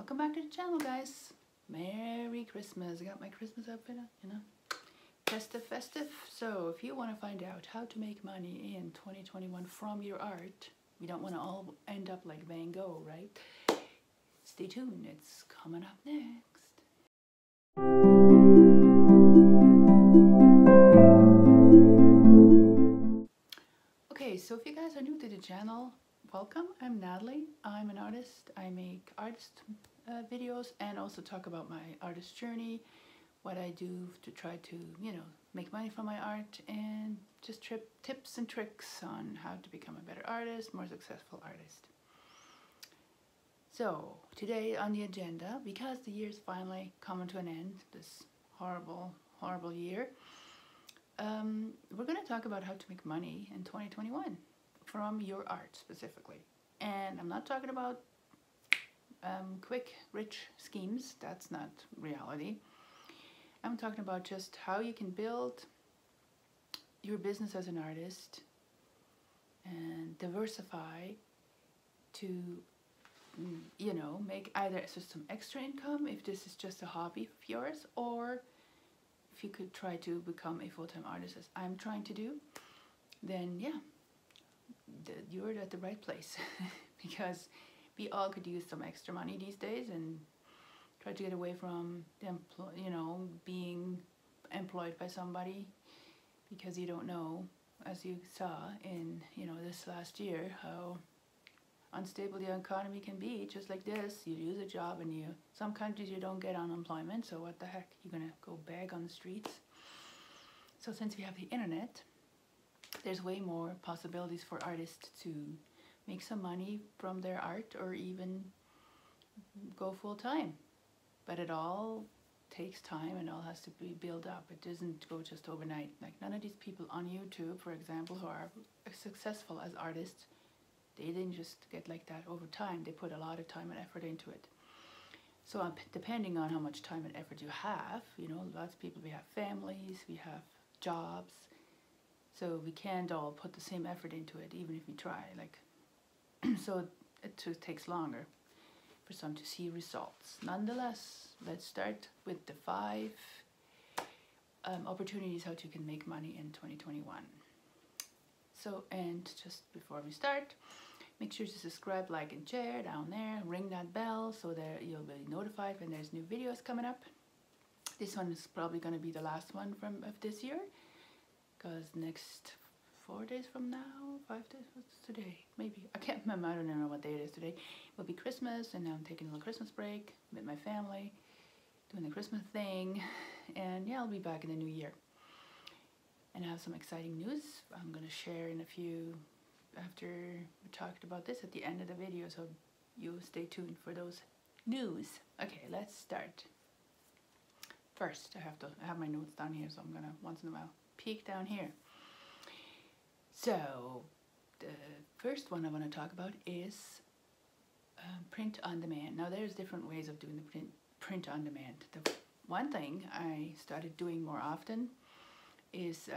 Welcome back to the channel, guys. Merry Christmas. I got my Christmas outfit on, you know. Festive. So if you want to find out how to make money in 2021 from your art, we don't want to all end up like Van Gogh, right? Stay tuned. It's coming up next. Okay, so if you guys are new to the channel, welcome. I'm Natalie. I'm an artist. I make artist videos and also talk about my artist journey, what I do to try to, you know, make money from my art, and just tips and tricks on how to become a better artist, more successful artist. So today on the agenda, because the year's finally coming to an end, this horrible year, we're going to talk about how to make money in 2021 from your art specifically. And I'm not talking about quick, rich schemes. That's not reality. I'm talking about just how you can build your business as an artist and diversify to, you know, make either just some extra income if this is just a hobby of yours, or if you could try to become a full-time artist as I'm trying to do, then yeah, you're at the right place. Because we all could use some extra money these days and try to get away from being employed by somebody, because you don't know, as you saw in this last year, how unstable the economy can be. Just like this, you lose a job, and some countries you don't get unemployment, so what the heck, you're gonna go beg on the streets. So since we have the internet, there's way more possibilities for artists to make some money from their art, or even go full-time. But it all takes time, and all has to be built up. It doesn't go just overnight. Like, none of these people on YouTube, for example, who are successful as artists, they didn't just get like that over time. They put a lot of time and effort into it. So depending on how much time and effort you have, lots of people, we have families, we have jobs, so we can't all put the same effort into it, even if we try. So it just takes longer for some to see results. Nonetheless, let's start with the 5 opportunities how you can make money in 2021. So, and just before we start, make sure to subscribe, like, and share down there. Ring that bell so that you'll be notified when there's new videos coming up. This one is probably going to be the last one of this year, because next 4 days from now, 5 days, what's today? Maybe, I can't remember, I don't know what day it is today. It will be Christmas, and now I'm taking a little Christmas break with my family, doing the Christmas thing, and yeah, I'll be back in the new year. And I have some exciting news I'm going to share in a few, after we talked about this at the end of the video, so you stay tuned for those news. Okay, let's start. First, I have my notes down here, so I'm going to once in a while peek down here. So the first one I want to talk about is print on demand. Now, there's different ways of doing the print on demand. The one thing I started doing more often is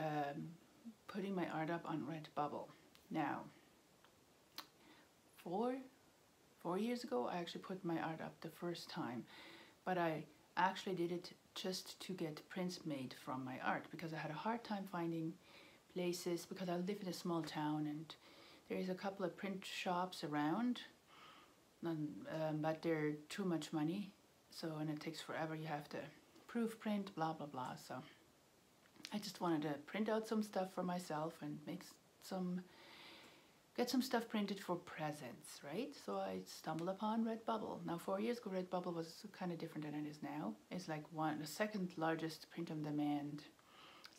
putting my art up on Redbubble. Now, 4 years ago, I actually put my art up the first time, but I actually did it just to get prints made from my art, because I had a hard time finding places, because I live in a small town and there is a couple of print shops around, but they're too much money, and it takes forever. You have to proof print, blah blah blah. So I just wanted to print out some stuff for myself and get some stuff printed for presents, right? So I stumbled upon Redbubble. Now, 4 years ago, Redbubble was kind of different than it is now. It's like the second largest print-on-demand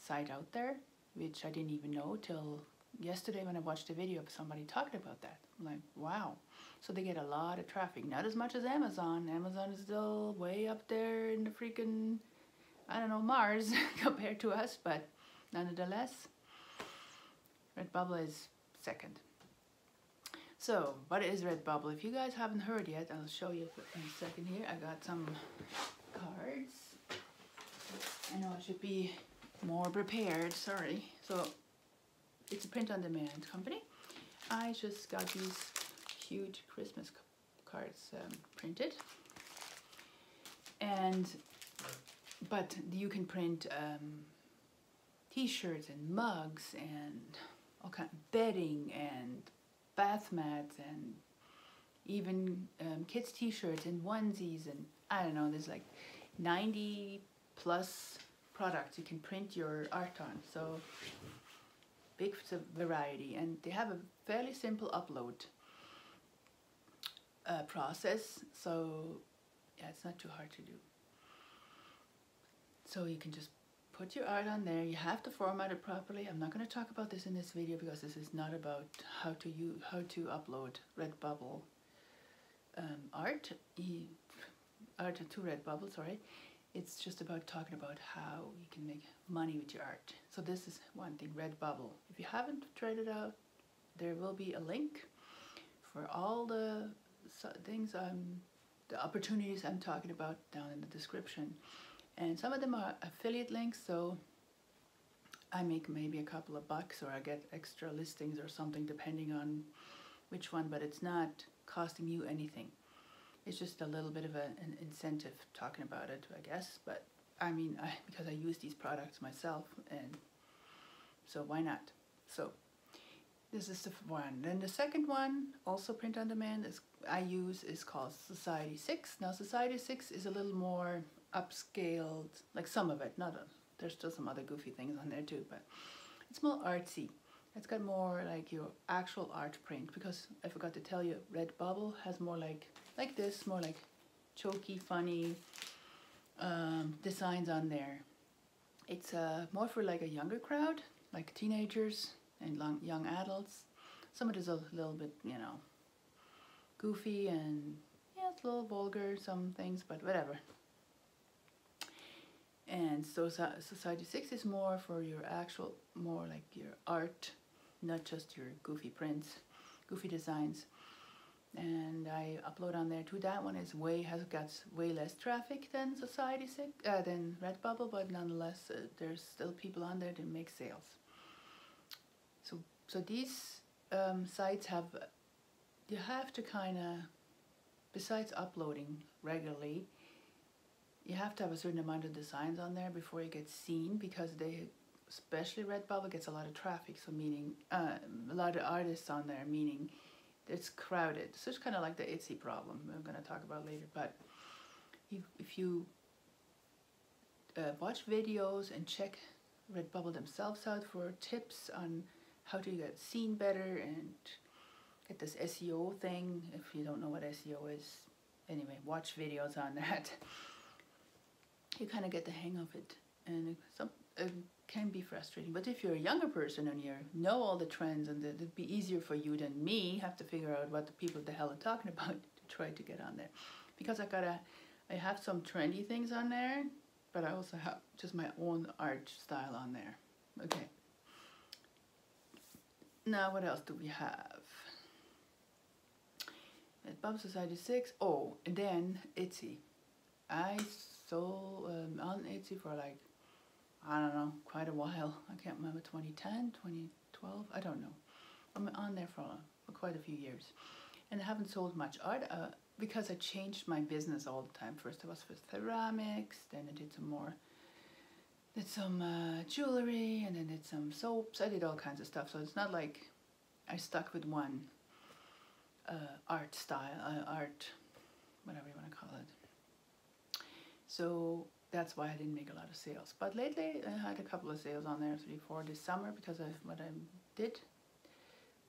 site out there, which I didn't even know till yesterday when I watched a video of somebody talking about that. I'm like, wow. So they get a lot of traffic. Not as much as Amazon. Amazon is still way up there in the freaking, I don't know, Mars compared to us, but nonetheless, Redbubble is second. So, what is Redbubble? If you guys haven't heard yet, I'll show you in a second here. I got some cards. I know I should be more prepared, sorry. So, it's a print-on-demand company. I just got these huge Christmas cards printed. And but you can print t-shirts and mugs and all kind of bedding and bath mats and even kids t-shirts and onesies, and I don't know, there's like 90 plus products you can print your art on. So big variety, and they have a fairly simple upload process, so yeah, it's not too hard to do. So you can just put your art on there. You have to format it properly. I'm not going to talk about this in this video because this is not about how to upload Redbubble art to Redbubble. Sorry, it's just about talking about how you can make money with your art. So this is one thing, Redbubble. If you haven't tried it out, there will be a link for all the things the opportunities I'm talking about down in the description. And some of them are affiliate links, so I make maybe a couple of bucks, or I get extra listings or something depending on which one, but it's not costing you anything. It's just a little bit of an incentive talking about it, I guess. But I mean, because I use these products myself, and so why not? So this is the one. Then the second one, also print on demand, is called Society 6. Now Society 6 is a little more upscaled, like some of it, there's still some other goofy things on there too, but it's more artsy. It's got more like your actual art print, because I forgot to tell you, Redbubble has more like this, more like jokey, funny designs on there. It's more for like a younger crowd, like teenagers and young adults. Some of it is a little bit, you know, goofy, and yeah, it's a little vulgar, some things, but whatever. And so Society 6 is more for your actual, more like your art, not just your goofy prints, goofy designs. And I upload on there too. That one has got way less traffic than Society 6, than Redbubble, but nonetheless, there's still people on there that make sales. So these sites you have to kind of, besides uploading regularly, you have to have a certain amount of designs on there before you get seen, because especially Redbubble gets a lot of traffic, so meaning a lot of artists on there, meaning it's crowded. So it's kind of like the Itsy problem we're going to talk about later. But if you watch videos and check Redbubble themselves out for tips on how to get seen better and get this SEO thing, if you don't know what SEO is, anyway, watch videos on that. You kind of get the hang of it, and it can be frustrating. But if you're a younger person and you know all the trends, and it'd be easier for you than me have to figure out what the people the hell are talking about to try to get on there. Because I have some trendy things on there, but I also have just my own art style on there. Okay. Now what else do we have? Redbubble, Society 6. Oh, and then Itsy. I sold on Etsy for like, I don't know, quite a while. I can't remember, 2010, 2012, I don't know. I'm on there for quite a few years. And I haven't sold much art because I changed my business all the time. First I was for ceramics, then I did some jewelry, and then did some soaps. I did all kinds of stuff, so it's not like I stuck with one art style, whatever you want to call it. So that's why I didn't make a lot of sales. But lately I had a couple of sales on there, 3-4 this summer, because of what I did.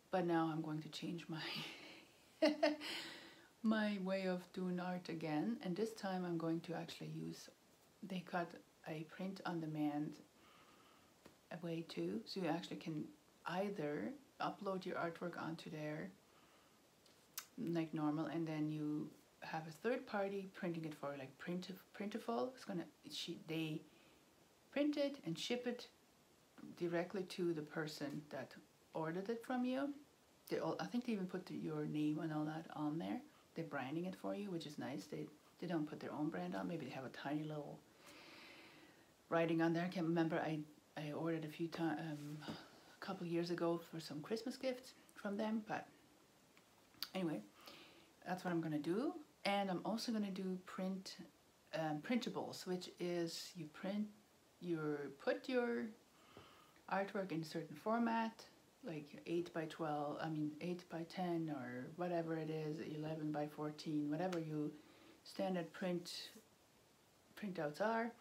But now I'm going to change my my way of doing art again. And this time I'm going to actually use, they got a print on demand way too. So you actually can either upload your artwork onto there like normal, and then you have a third party printing it for you, like Printful. They print it and ship it directly to the person that ordered it from you. I think they even put your name and all that on there. They're branding it for you, which is nice. They don't put their own brand on. Maybe they have a tiny little writing on there. I can't remember. I ordered a couple years ago for some Christmas gifts from them, but anyway, that's what I'm gonna do. And I'm also gonna do print printables, which is put your artwork in a certain format, like 8 by 12, 8 by 10 or whatever it is, 11 by 14, whatever you standard printouts are.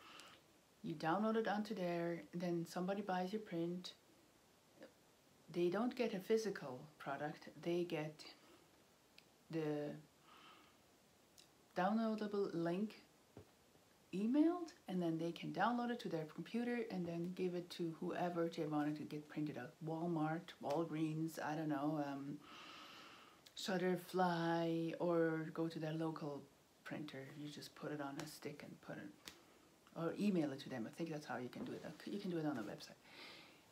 You download it onto there, then somebody buys your print. They don't get a physical product, they get the downloadable link emailed, and then they can download it to their computer and then give it to whoever they wanted to get printed out. Walmart, Walgreens, I don't know, Shutterfly, or go to their local printer. You just put it on a stick and put it, or email it to them. I think that's how you can do it. You can do it on the website.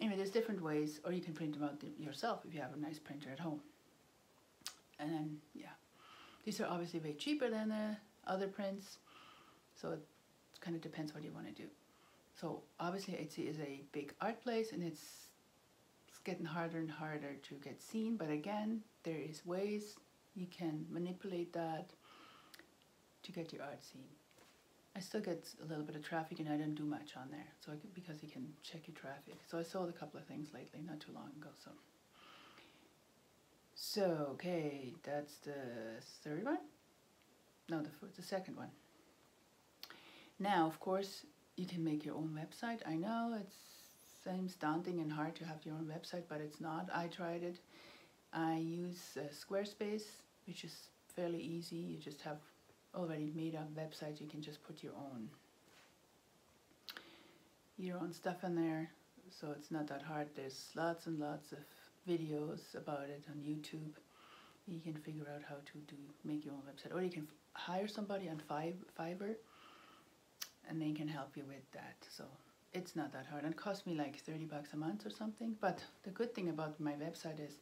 Anyway, there's different ways, or you can print them out yourself if you have a nice printer at home. And then, yeah, these are obviously way cheaper than other prints, so it kind of depends what you want to do. So obviously Etsy is a big art place, and it's getting harder and harder to get seen, but again, there is ways you can manipulate that to get your art seen. I still get a little bit of traffic, and I don't do much on there, so because you can check your traffic. So I sold a couple of things lately, not too long ago. So okay, that's the third one. No, the second one. Now, of course, you can make your own website. I know it seems daunting and hard to have your own website, but it's not. I tried it. I use Squarespace, which is fairly easy. You just have already made up website. You can just put your own stuff in there, so it's not that hard. There's lots and lots of videos about it on YouTube. You can figure out how to make your own website, or you can hire somebody on Fiverr, and they can help you with that. So it's not that hard, and it cost me like $30 a month or something. But the good thing about my website is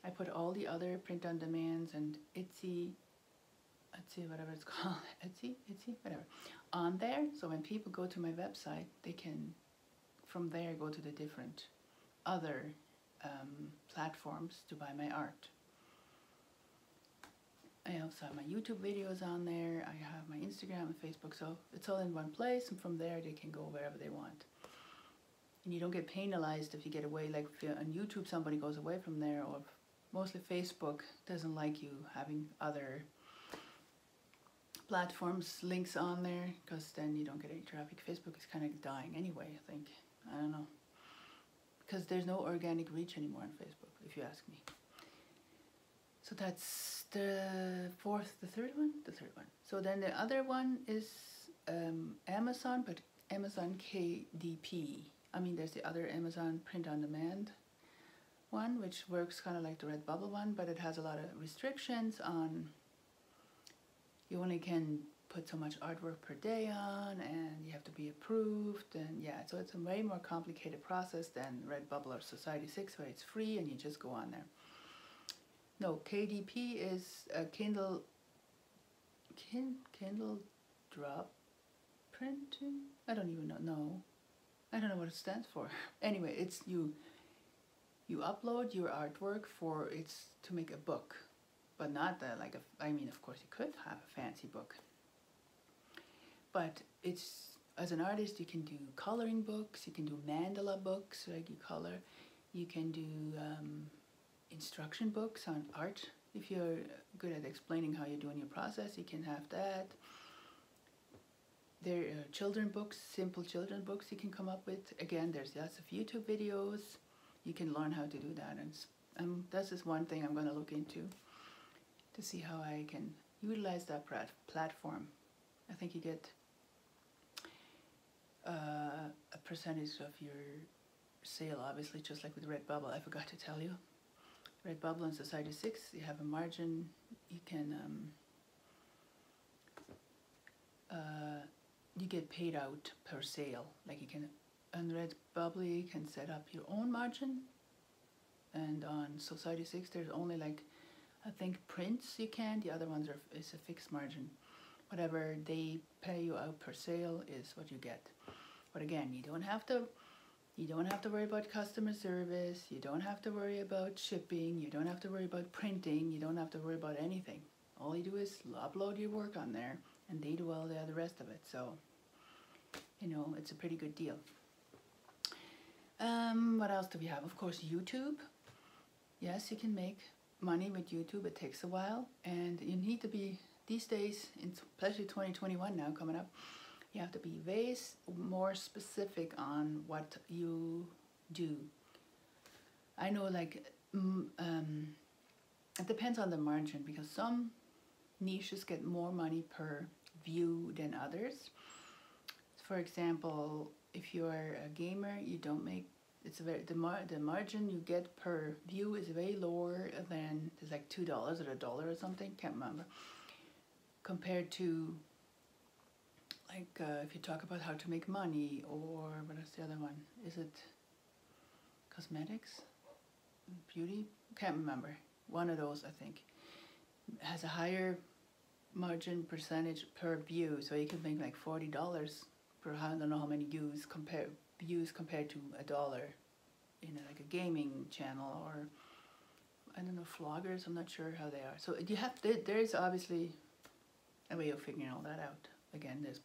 I put all the other print on demands and Itsy, whatever it's called, Itsy, whatever, on there. So when people go to my website, they can from there go to the different other platforms to buy my art. I also have my YouTube videos on there. I have my Instagram and Facebook, so it's all in one place, and from there they can go wherever they want. And you don't get penalized if you get away, like if on YouTube somebody goes away from there, or mostly Facebook doesn't like you having other platforms links on there, because then you don't get any traffic. Facebook is kind of dying anyway, I think. I don't know, because there's no organic reach anymore on Facebook, if you ask me. So that's the third one. So then the other one is Amazon, but Amazon KDP. There's the other Amazon print on demand one, which works kind of like the Redbubble one, but it has a lot of restrictions on, you only can put so much artwork per day on, and you have to be approved, and yeah, so it's a way more complicated process than Redbubble or Society6, where it's free and you just go on there. No, KDP is a Kindle drop printing? I don't even know. No, I don't know what it stands for. Anyway, it's you upload your artwork to make a book, but not like of course you could have a fancy book, but it's, as an artist, you can do coloring books, you can do mandala books, like you color, you can do instruction books on art. If you're good at explaining how you're doing your process, you can have that. There are children books, simple children books you can come up with. Again, there's lots of YouTube videos. You can learn how to do that, and that's just one thing I'm going to look into to see how I can utilize that platform. I think you get a percentage of your sale, obviously, just like with Redbubble. I forgot to tell you. Redbubble and Society6, you have a margin. You can you get paid out per sale. Like you can, on Redbubble you can set up your own margin, and on Society6 there's only like, I think prints you can. The other ones is a fixed margin. Whatever they pay you out per sale is what you get. But again, you don't have to worry about customer service, you don't have to worry about shipping, you don't have to worry about printing, you don't have to worry about anything. All you do is upload your work on there, and they do all the rest of it. So, you know, it's a pretty good deal. What else do we have? Of course, YouTube. Yes, you can make money with YouTube. It takes a while, and you need to be, these days, especially 2021 now coming up, you have to be way more specific on what you do. I know, like, it depends on the margin, because some niches get more money per view than others. For example, if you're a gamer, you don't make, it's the margin you get per view is way lower than, it's like $2 or $1 or something, can't remember, compared to, like, if you talk about how to make money, or what is the other one? Is it cosmetics, beauty? Can't remember. One of those, I think, has a higher margin percentage per view, so you could make like $40 per, I don't know how many views compared to $1 in like a gaming channel, or I don't know, vloggers. I'm not sure how they are. So you have there's obviously a way of figuring all that out. Again, there's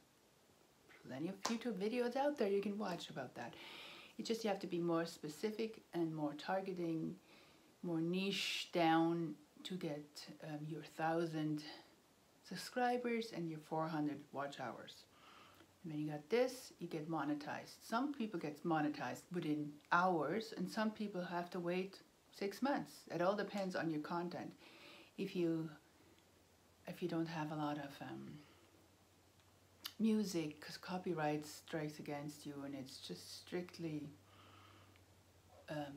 plenty of YouTube videos out there you can watch about that. It's just you have to be more specific and more targeting, more niche down to get your 1,000 subscribers and your 400 watch hours. And when you got this, you get monetized. Some people get monetized within hours, and some people have to wait 6 months. It all depends on your content. If you don't have a lot of music, because copyright strikes against you, and it's just strictly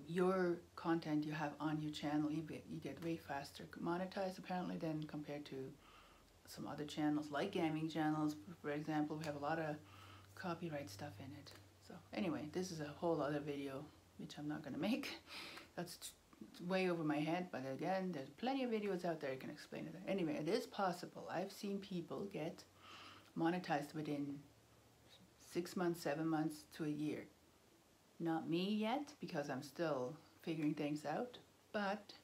your content you have on your channel, you get way faster monetized apparently than compared to some other channels, like gaming channels, for example. We have a lot of copyright stuff in it. So anyway, this is a whole other video, which I'm not going to make. That's way over my head, but again, there's plenty of videos out there you can explain it. Anyway, it is possible. I've seen people get monetized within 6 months, 7 months to a year. Not me yet, because I'm still figuring things out, but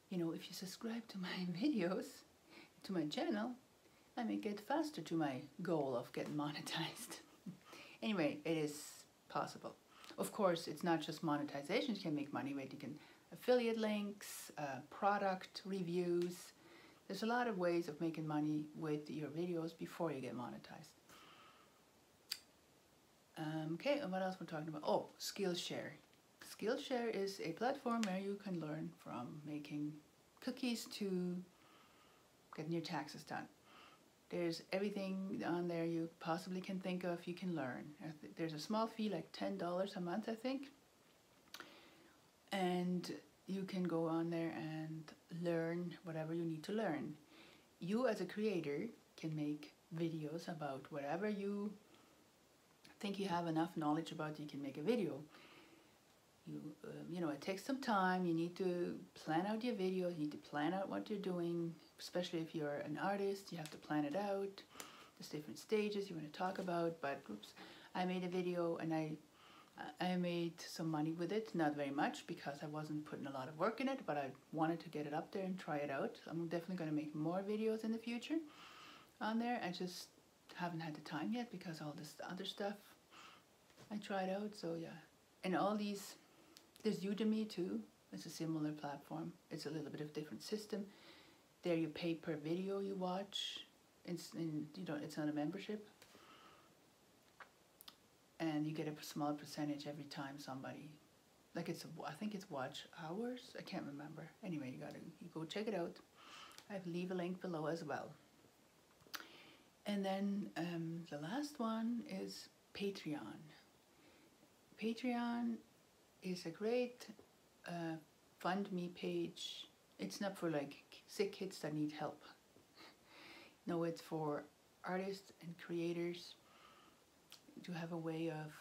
you know, if you subscribe to my videos, to my channel, I may get faster to my goal of getting monetized. Anyway, it is possible. Of course, it's not just monetization you can make money with. You can affiliate links, product reviews. There's a lot of ways of making money with your videos before you get monetized. Okay, and what else we're talking about? Oh, Skillshare. Skillshare is a platform where you can learn from making cookies to getting your taxes done. There's everything on there you possibly can think of you can learn. There's a small fee, like $10 a month, I think. And you can go on there and learn whatever you need to learn. You as a creator can make videos about whatever you think you have enough knowledge about. You can make a video. You know, it takes some time. You need to plan out your videos. You need to plan out what you're doing, especially if you're an artist. You have to plan it out. There's different stages you want to talk about. But oops, I made a video and I made some money with it. Not very much, because I wasn't putting a lot of work in it, but I wanted to get it up there and try it out. I'm definitely going to make more videos in the future on there. I just haven't had the time yet, because all this other stuff I tried out. So yeah, and all these, there's Udemy too. It's a similar platform. It's a little bit of different system. There you pay per video you watch. It's not a membership, and you get a small percentage every time somebody, like I think it's watch hours. I can't remember. Anyway, you go check it out. I leave a link below as well. And then the last one is Patreon. Patreon is a great fund me page. It's not for like sick kids that need help. No, it's for artists and creators to have a way of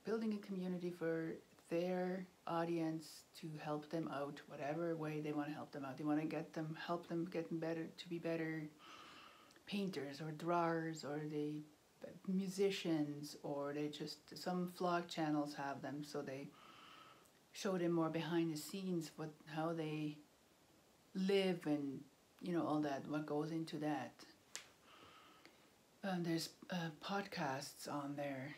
building a community for their audience, to help them out whatever way they want to help them out. They want to help them get better, to be better painters or drawers, or they musicians, or they just, some vlog channels have them, so they show them more behind the scenes, how they live, and you know, all that, what goes into that. There's podcasts on there,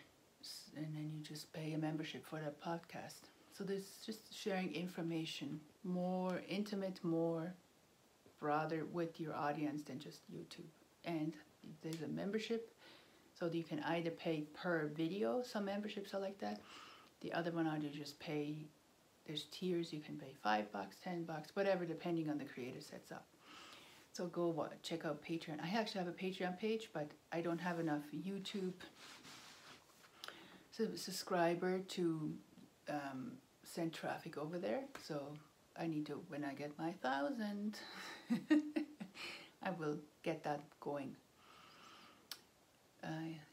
and then you just pay a membership for that podcast. So there's just sharing information, more intimate, more broader with your audience than just YouTube. And there's a membership, so that you can either pay per video. Some memberships are like that. The other one, you just pay. There's tiers. You can pay $5, $10, whatever, depending on the creator sets up. So go check out Patreon. I actually have a Patreon page, but I don't have enough YouTube subscriber to send traffic over there. So I need to, when I get my 1,000, I will get that going.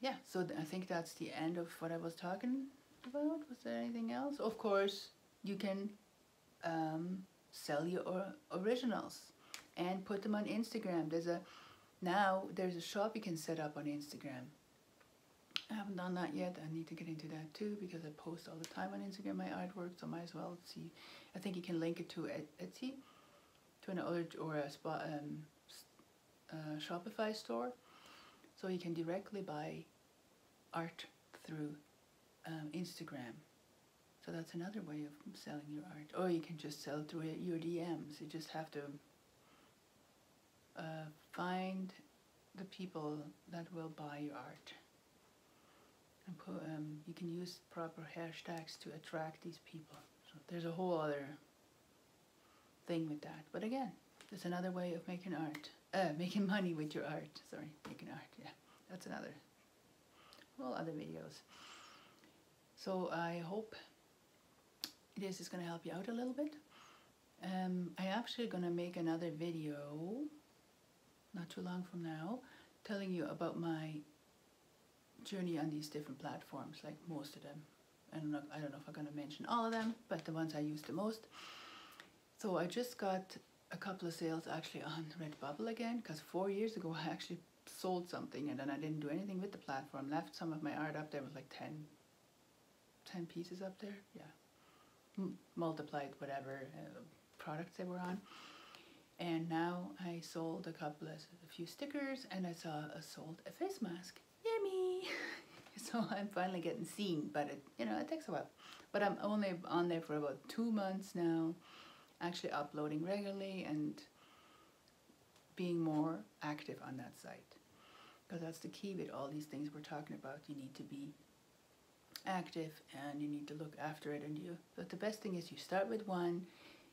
Yeah, so I think that's the end of what I was talking about. Was there anything else? Of course, you can sell your originals and put them on Instagram. Now there's a shop you can set up on Instagram. I haven't done that yet. I need to get into that too, because I post all the time on Instagram my artwork, so might as well see. I think you can link it to Etsy, to another, or a Shopify store, so you can directly buy art through Instagram. So that's another way of selling your art. Or you can just sell through your DMs. You just have to find the people that will buy your art. And you can use proper hashtags to attract these people. So there's a whole other thing with that. But again, there's another way of making art. Making money with your art. Sorry, making art, yeah. That's another, well, other videos. So I hope this is going to help you out a little bit. I'm actually going to make another video, not too long from now, telling you about my journey on these different platforms, like most of them. I don't know if I'm going to mention all of them, but the ones I use the most. So I just got a couple of sales actually on Redbubble again, because 4 years ago I actually sold something and then I didn't do anything with the platform. Left some of my art up there with like 10 pieces up there, yeah. Multiplied whatever products they were on. And now I sold a few stickers, and I sold a face mask. Yummy! So I'm finally getting seen, but it takes a while. But I'm only on there for about 2 months now, actually uploading regularly and being more active on that site. Because that's the key with all these things we're talking about. You need to be active and you need to look after it. But the best thing is you start with one,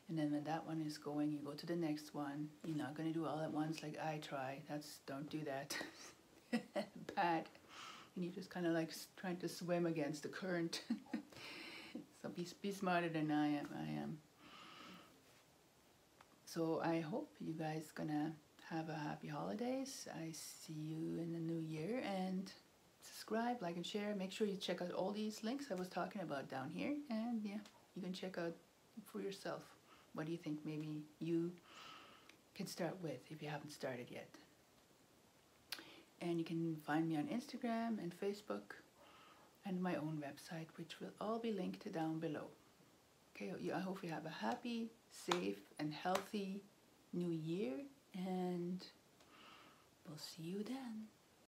and then when that one is going, you go to the next one. You're not going to do all at once like I try. Don't do that. Bad. And you're just kind of like trying to swim against the current. So be smarter than I am. So I hope you guys gonna have a happy holidays. I see you in the new year, and subscribe, like, and share. Make sure you check out all these links I was talking about down here, and yeah, you can check out for yourself. What do you think maybe you can start with if you haven't started yet? And you can find me on Instagram and Facebook and my own website, which will all be linked down below. Okay, I hope you have a happy, safe, and healthy new year, and we'll see you then.